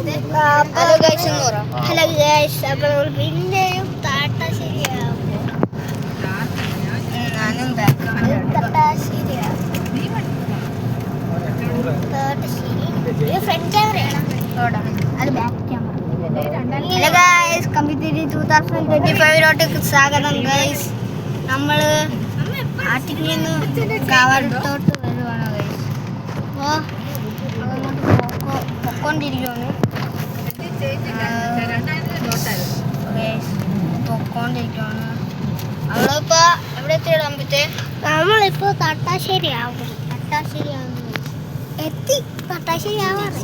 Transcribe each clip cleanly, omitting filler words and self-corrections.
Hello guys എന്ന് പറ. Hello guys, അപ്പോൾ പിന്നെയും താട്ടാശ്ശേരിയാവും. ഞാനും താട്ടാശ്ശേരിയാവും. ഫ്രണ്ട് ക്യാമറയാണ്, അത് back camera. Hello guys, computer 2025 സ്വാഗതം ഗൈസ്. നമ്മൾ ആറ്റിൽ നിന്ന് കാവാലത്തോട്ട് വരുവാണ് ഗൈസ്. അപ്പോൾ പൊക്കോണ്ടിരിക്കുകയാണ്. നമ്മളിപ്പോൾ എവിടെ എത്തിയിടാകുമ്പോഴത്തേ നമ്മളിപ്പോൾ തട്ടാശ്ശേരി ആവും. എത്തി തട്ടാശ്ശേരി ആവാറ്.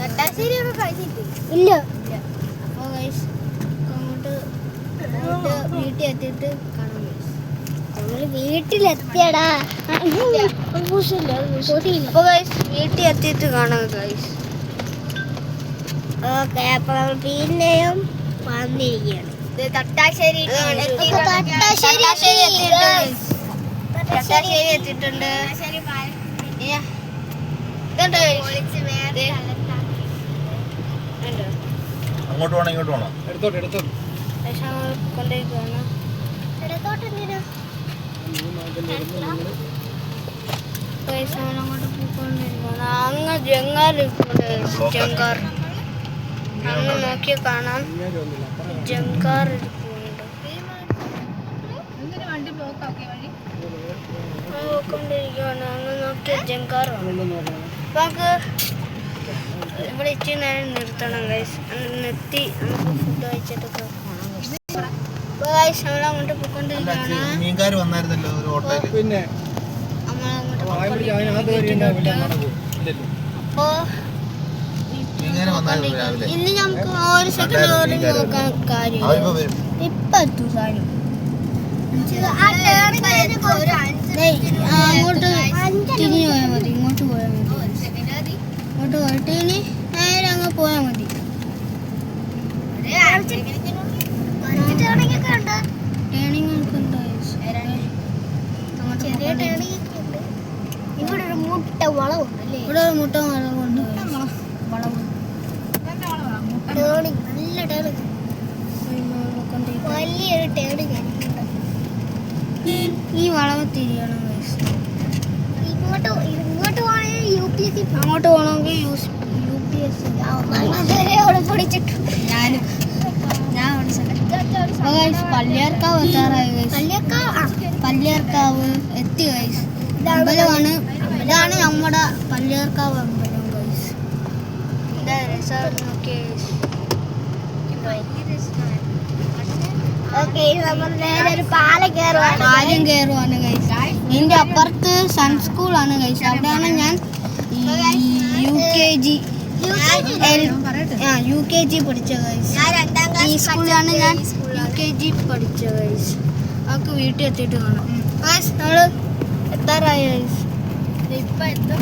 തട്ടാശ്ശേരി ഒക്കെ കഴിഞ്ഞിട്ട് ഇല്ല. അപ്പോൾ ഗൈസ് അങ്ങോട്ട് വീട്ടിൽ എത്തിയിട്ട് കാണാം. നമ്മള് വീട്ടിലെത്തിയടാ. അപ്പോൾ ഗൈസ് വീട്ടിൽ എത്തിയിട്ട് കാണാം ഗൈസ്. ഓക്കെ, അപ്പോൾ നമ്മൾ പിന്നെയും വന്നിരിക്കുകയാണ്. തട്ടാശ്ശേരി എത്തിയിട്ടുണ്ട്. അങ്ങോട്ട് പോകണം ഇങ്ങോട്ട് പോകണം. കൊണ്ടിരിക്കുകയാണ്. അങ്ങ് ജങ്കാർ ജങ്കാർ അങ്ങ് നോക്കി കാണാം. ജങ്കാർ കൊണ്ടിരിക്കുകയാണ്. അങ്ങ് നോക്കിയ ജങ്കാർ. നമുക്ക് ഇവിടെ ഇച്ചിരി നേരം നിർത്തണം ഗൈസ്. നിർത്തി നമുക്ക് ഫുഡ് കഴിച്ചിട്ടൊക്കെ കാണാം ഗൈസ്. നമ്മളങ്ങോട്ട് പോയിക്കൊണ്ടിരിക്കുകയാണ്. മീൻകാർ വന്നായിരുന്നല്ലോ ഒരു ഹോട്ടലിൽ. പിന്നെ ഇനി നമുക്ക് ഒരു സെക്കൻഡ് നോക്കാൻ കാര്യം. ഇപ്പൊ എത്തും കാര്യം. അങ്ങോട്ട് തിരിഞ്ഞു പോയാൽ മതി. ഇങ്ങോട്ട് പോയാൽ മതി. ഇങ്ങോട്ട് പോയിട്ട് ഇനി നേരെ അങ്ങ് പോയാൽ മതി. ടേണിംഗ് ഒക്കെ ഉണ്ടോ? ഇവിടെ ഒരു മുട്ട വളവുണ്ട്. ഇവിടെ ഒരു മുട്ട വളവുണ്ട്. ടേണിംഗ് നല്ല ടേണിംഗ്, വലിയൊരു ടേണിംഗ്. ഈ വളവ് തിരിയണം. ഇങ്ങോട്ട് പോകണമെങ്കിൽ UPSC, അങ്ങോട്ട് പോകണമെങ്കിൽ UPSC. അവിടെ പിടിച്ചിട്ടുണ്ട്. ഞാൻ പള്ളിയാർക്കാവ് എത്താറായി. പള്ളിയാർക്കാവ് എത്തി ഗൈസ്. അമ്പലമാണ്. ഇതാണ് നമ്മുടെ പള്ളിയാർക്കാവ് അമ്പലം ഗൈസ്. എന്താ രസം നോക്കിയ ഗൈസ്. പാലം കയറുവാണ് ഗൈസ്. ഇതിന്റെ അപ്പുറത്ത് സൺ സ്കൂളാണ് ഗൈസ്. അവിടെയാണ് ഞാൻ UKG പഠിച്ച ഗൈസ്. ഈ സ്കൂളിലാണ് ഞാൻ UKG പഠിച്ച ഗൈസ്. നമുക്ക് വീട്ടിൽ എത്തിയിട്ട് കാണാം ഗൈസ്. നമ്മള് എത്താറായി ഗൈസ്. ഇപ്പൊ എത്തും.